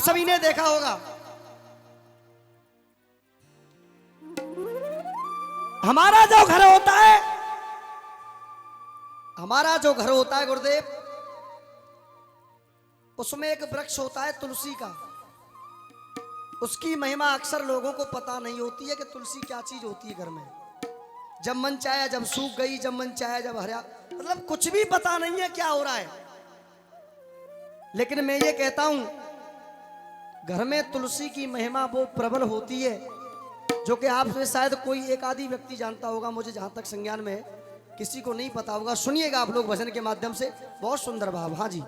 सभी ने देखा होगा, हमारा जो घर होता है, हमारा जो घर होता है गुरुदेव, उसमें एक वृक्ष होता है तुलसी का। उसकी महिमा अक्सर लोगों को पता नहीं होती है कि तुलसी क्या चीज होती है घर में। जब मन चाहे जब सूख गई, जब मन चाहे जब हरा, मतलब कुछ भी पता नहीं है क्या हो रहा है। लेकिन मैं ये कहता हूं, घर में तुलसी की महिमा वो प्रबल होती है जो कि आप में शायद कोई एक आदि व्यक्ति जानता होगा। मुझे जहां तक संज्ञान में है, किसी को नहीं पता होगा। सुनिएगा आप लोग भजन के माध्यम से, बहुत सुंदर भाव। हाँ जी।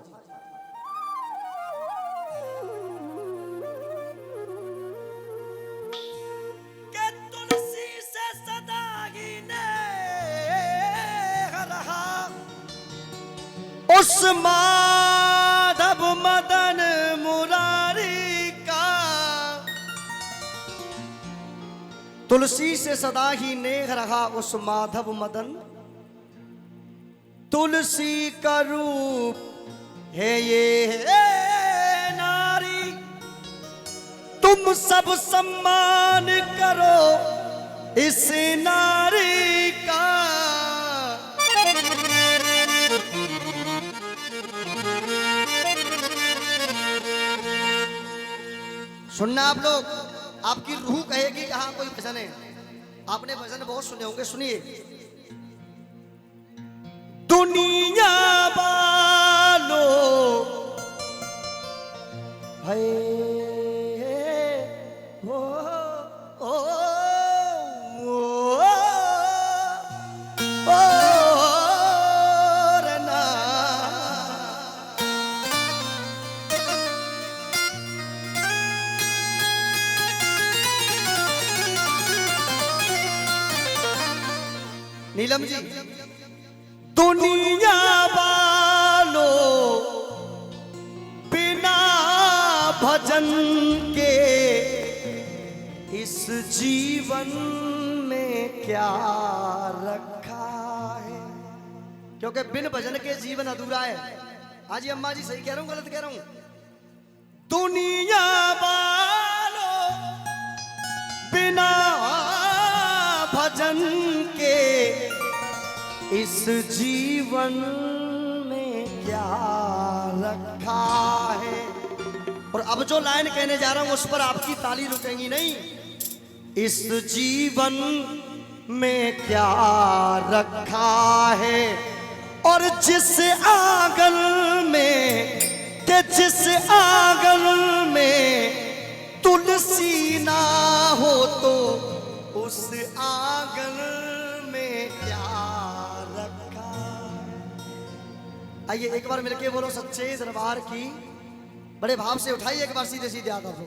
उस माधव मदन मुरारी का, तुलसी से सदा ही नेह रहा उस माधव मदन। तुलसी का रूप है ये नारी, तुम सब सम्मान करो इस नारी का। सुनना आप लोग, आपकी रूह कहेगी कि हाँ कोई भजन है। आपने भजन बहुत सुने होंगे, सुनिए। दुनिया वालों है हो रना, नीलम जी। दुनिया वालों बिना भजन के इस जीवन में क्या रखा है, क्योंकि बिन भजन के जीवन अधूरा है। हाँ जी अम्मा जी, सही कह रहा हूं गलत कह रहा हूं? दुनिया वालों बिना भजन के इस जीवन में क्या रखा है। और अब जो लाइन कहने जा रहा हूं उस पर आपकी ताली रुकेंगी नहीं। इस जीवन में क्या रखा है, और जिस आंगन में, कि जिस आंगन में तुलसी ना हो तो उस आंगन में क्या रखा। आइए एक बार मिलके बोलो सच्चे दरबार की। बड़े भाव से उठाइए एक बार, सीधे सीधे आता हूं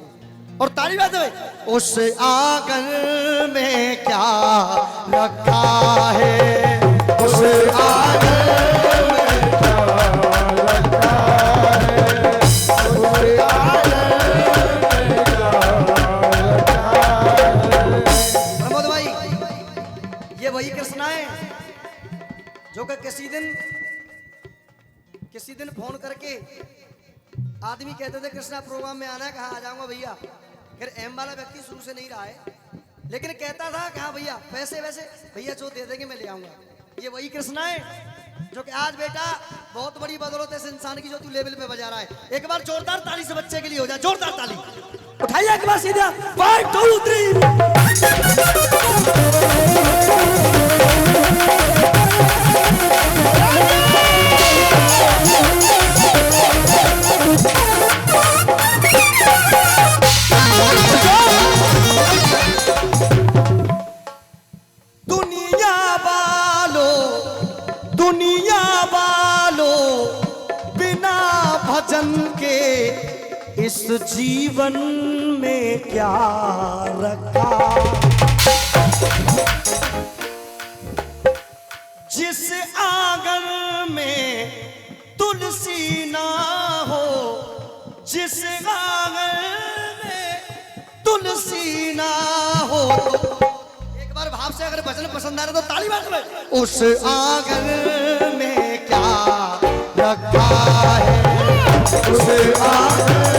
और ताली बजा दो। उस आंगन में क्या रखा है, उस आंगन में क्या रखा है, उस आंगन में क्या रखा है। प्रमोद भाई, ये वही कृष्णा है जो कि किसी दिन फोन करके आदमी कहते थे कृष्णा प्रोग्राम में आना है, कहा आ जाऊंगा भैया। फिर एम वाला व्यक्ति शुरू से नहीं रहा है, लेकिन कहता था कि हाँ भैया पैसे वैसे भैया जो दे देंगे मैं ले आऊंगा। ये वही कृष्णा है जो कि आज बेटा बहुत बड़ी बदौलत है इस इंसान की जो तू लेवल पे बजा रहा है। एक बार जोरदार ताली से बच्चे के लिए हो जाए, जोरदार ताली उठाइए एक बार सीधा। 1 2 3। दुनिया वालों बिना भजन के इस जीवन में क्या रखा। जिस आंगन में तुलसी ना हो, जिस आंगन में तुलसी ना हो, एक बार भाव से अगर भजन पसंद आ रहा तो ताली मार दो। उस आंगन में क्या रखा है, उस आंगन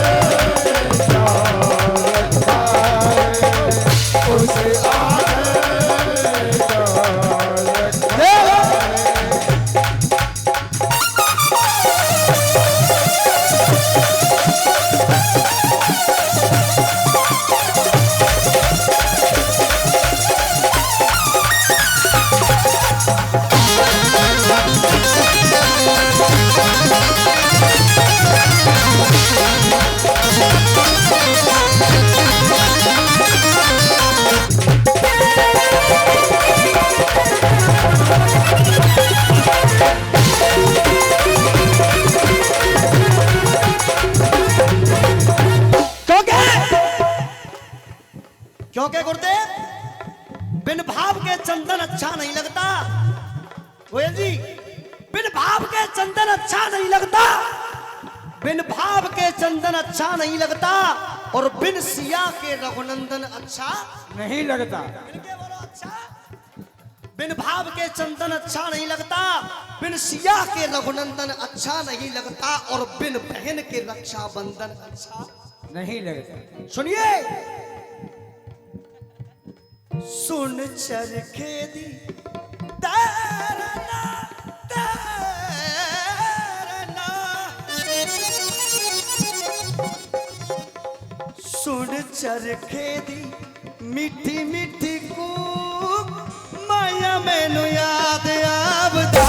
भाव के चंदन अच्छा नहीं लगता गोयल जी, बिन भाव के चंदन अच्छा नहीं लगता, बिन भाव के चंदन अच्छा नहीं लगता, और बिन सिया के रघुनंदन अच्छा नहीं लगता। बोलो अच्छा। बिन भाव के चंदन अच्छा नहीं लगता, बिन सिया के रघुनंदन अच्छा नहीं लगता, और बिन बहन के रक्षा बंधन अच्छा नहीं लगता। सुनिए, सुन चरखे दी तैरना तैरना, सुन चरखे दी मीठी मीठी कूक, माया मैनू याद आवदा।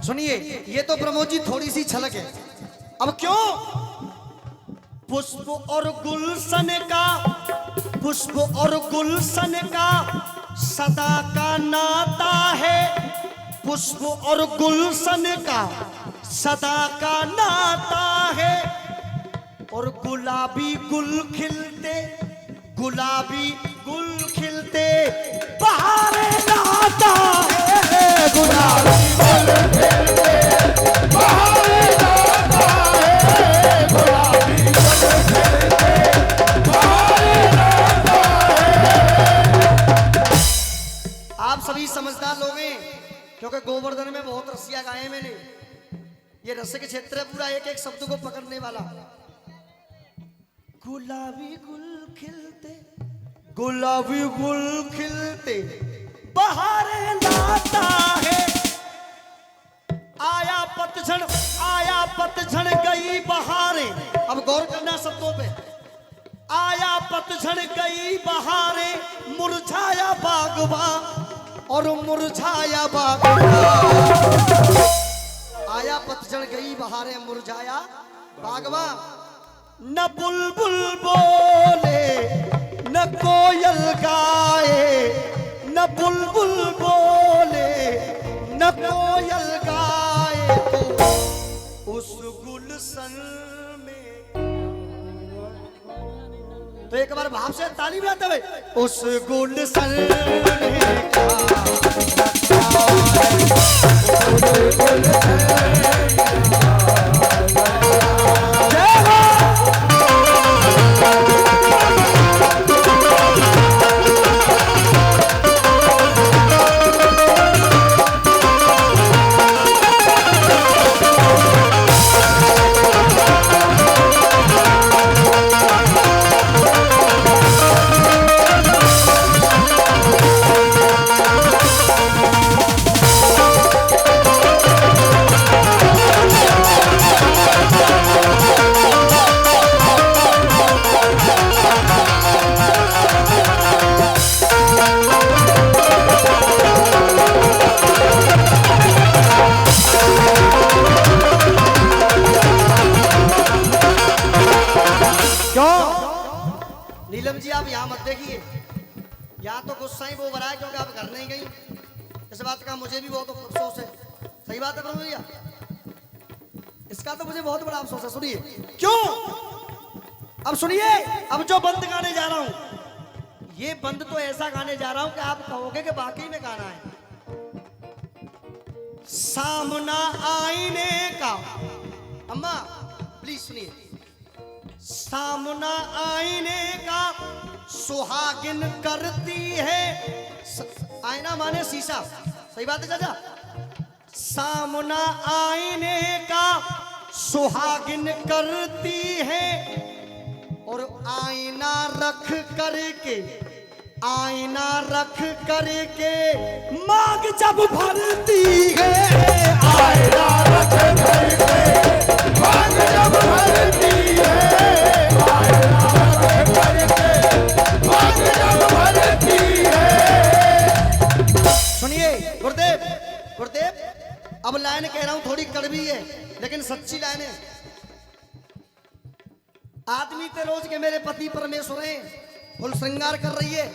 सुनिए, ये तो प्रमोद जी थोड़ी सी छलक है। अब क्यों? पुष्प और गुलशन का, पुष्प और गुलशन का सदा का नाता है, पुष्प और गुलशन का सदा का नाता है, और गुलाबी गुल खिलते, गुलाबी गुल खिलते बहारे लाता है, गुलाबी गुल खिलते बहारे लाता है, गुलाबी गुल खिलते बहारे लाता है। आप सभी समझदार लोग हैं, क्योंकि गोवर्धन में बहुत रसिया गाए हैं मैंने। ये रस के क्षेत्र है पूरा, एक एक शब्द को पकड़ने वाला। गुलाबी गुल खिलते, गुलाबी गुल खिलते बहारे लाता है, आया पतझड़, आया पतझड़ गई बहारें। अब गौर करना शब्दों पे। आया पतझड़ गई बहारें, मुरझाया बागवा और मुरझाया बागवा। आया पतझड़ गई बहारें, मुरझाया बागवा। न बुलबुल बोले न कोयल गाए, न बुलबुल बोले न कोयल गाए, तो उस गुलशन में। तो एक बार भाव से ताली बजाते हुए, उस गुलशन में नीलम जी, आप यहाँ मत देखिए, यहाँ तो गुस्सा ही वो भरा है क्योंकि आप घर नहीं गई। इस बात का मुझे भी बहुत अफसोस है। सही बात है प्रभु भैया, इसका तो मुझे बहुत बड़ा अफसोस है। सुनिए क्यों, अब सुनिए, अब जो बंद गाने जा रहा हूं, ये बंद तो ऐसा गाने जा रहा हूं कि आप कहोगे कि वाकई में गाना है। सामना आईने का, अम्मा प्लीज सुनिए। सामना आईने का सुहागिन करती है, आईना माने शीशा, सही बात है चाचा। सामना आईने का सुहागिन करती है, और आईना रख करके, आईना रख करके मांग जब भरती है, आईना रख करके मांग जब भरती है, आईना रख करके मांग जब भरती है, लाइन कह रहा हूं थोड़ी कड़वी है लेकिन सच्ची लाइन है। आदमी ते रोज के मेरे पति परमेश्वर हैं, फुल श्रृंगार कर रही है,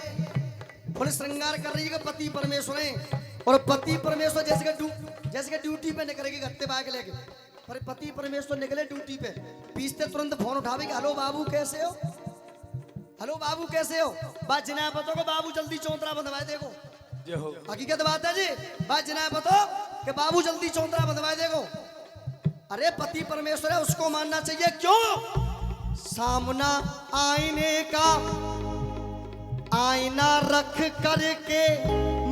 फुल श्रृंगार कर रही है कि पति परमेश्वर हैं। और पति परमेश्वर जैसे कि ड्यूटी पे निकलेगी गत्ते बाग लेके, पर पति परमेश्वर निकले ड्यूटी पे, पीछते तुरंत फोन उठावे कि हेलो बाबू कैसे हो, हेलो बाबू कैसे हो। बात जिना पतो को बाबू जल्दी चौंतरा बंधवाए देखो, हकीकत बात है जी। बात जिना पतो कि बाबू जल्दी चौंतरा बंधवाए देखो। अरे पति परमेश्वर है, उसको मानना चाहिए। क्यों? सामना आईने का आईना रख करके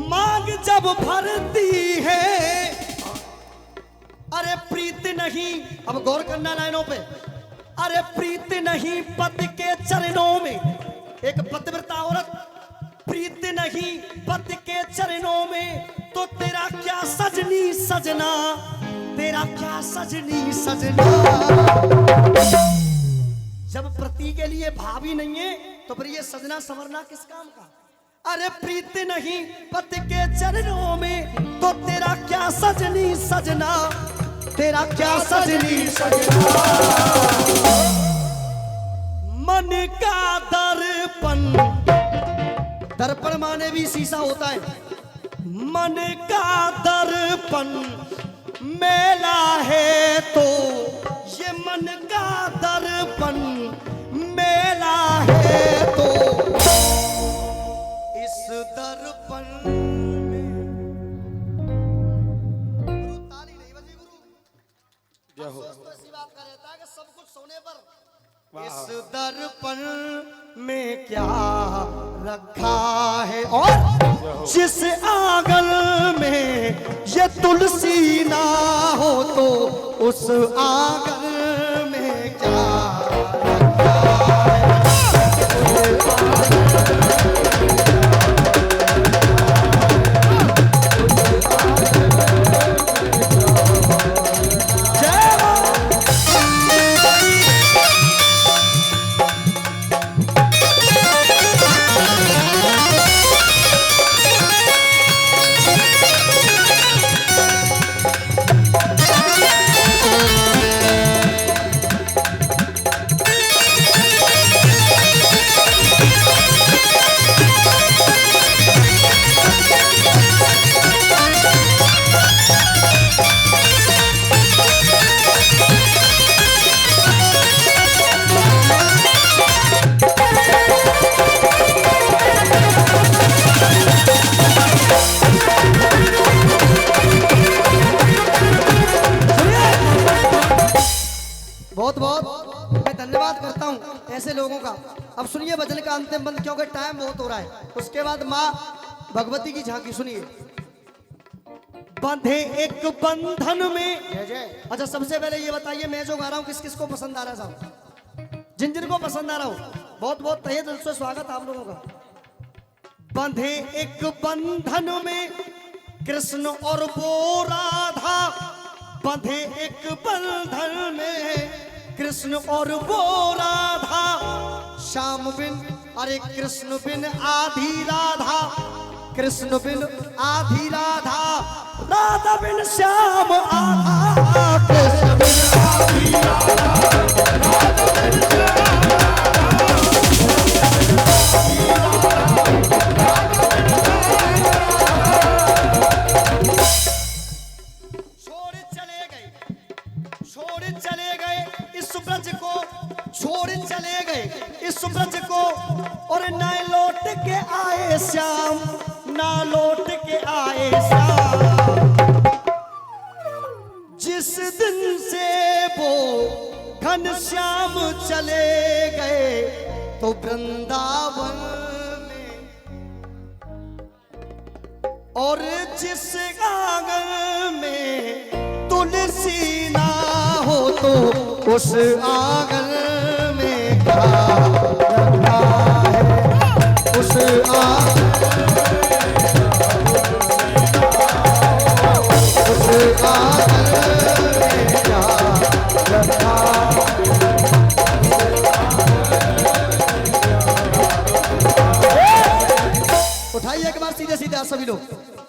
मांग जब भरती है, अरे प्रीत नहीं, अब गौर करना लाइनों पे, अरे प्रीत नहीं पति के चरणों में, एक पतिव्रता औरत प्रीत नहीं पति के चरणों में, तो तेरा क्या सजनी सजना, तेरा क्या सजनी सजना। जब पति के लिए भाभी नहीं है तो फिर ये सजना संवरना किस काम का। अरे प्रीत नहीं पति के चरणों में, तो तेरा क्या सजनी सजना, तेरा क्या सजनी सजना। मन का दर्पण, दर्पण माने भी शीशा होता है। मन का दर्पण मेला है तो ये मन का दर्पण मेला है तो इस दर्पण में गुरु ताली नहीं बजी गुरु हो। तो ऐसी बात कर रहता है कि सब कुछ सोने पर इस दर्पण में क्या रखा है, और जिस आंगन में ये तुलसी ना हो तो उस आंगन में क्या रखा है। बहुत बहुत मैं धन्यवाद करता हूं ऐसे लोगों का। अब सुनिए भजन का अंतिम बंद, क्योंकि टाइम बहुत हो रहा है। उसके बाद माँ भगवती की झांकी सुनिए। बंधे एक बंधन में, जय जय। अच्छा सबसे पहले ये बताइए मैं जो गा रहा हूँ किस किस को पसंद आ रहा है साहब, जिन जिन को पसंद आ रहा हो बहुत बहुत तहे दिल से स्वागत आप लोगों का। बंधे एक बंधन में कृष्ण और वो राधा, बंधे एक बंधन में कृष्ण और वो राधा, श्याम बिन अरे कृष्ण बिन आधी राधा, कृष्ण बिन आधी राधा, राधा बिन श्याम आधा, कृष्ण बिन आधी राधा, राधा बिन इस ब्रज को, और ना लौट के आए श्याम, ना लौट के आए श्याम। जिस दिन से वो घनश्याम चले गए तो वृंदावन में, और जिस आंगन में तुलसी ना हो तो उस आंगन में क्या रखा है, उस आंगन में क्या रखा। उठाइए एक बार सीधे सीधे सभी लोग।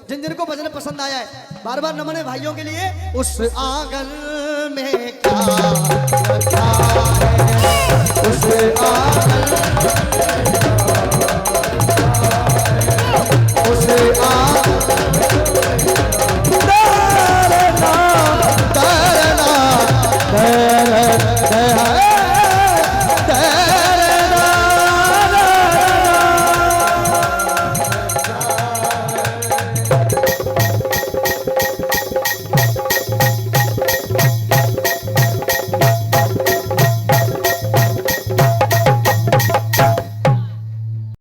जिन जिनको भजन पसंद आया है बार बार नमन है भाइयों के लिए। उस आंगन में क्या है, उस आंगन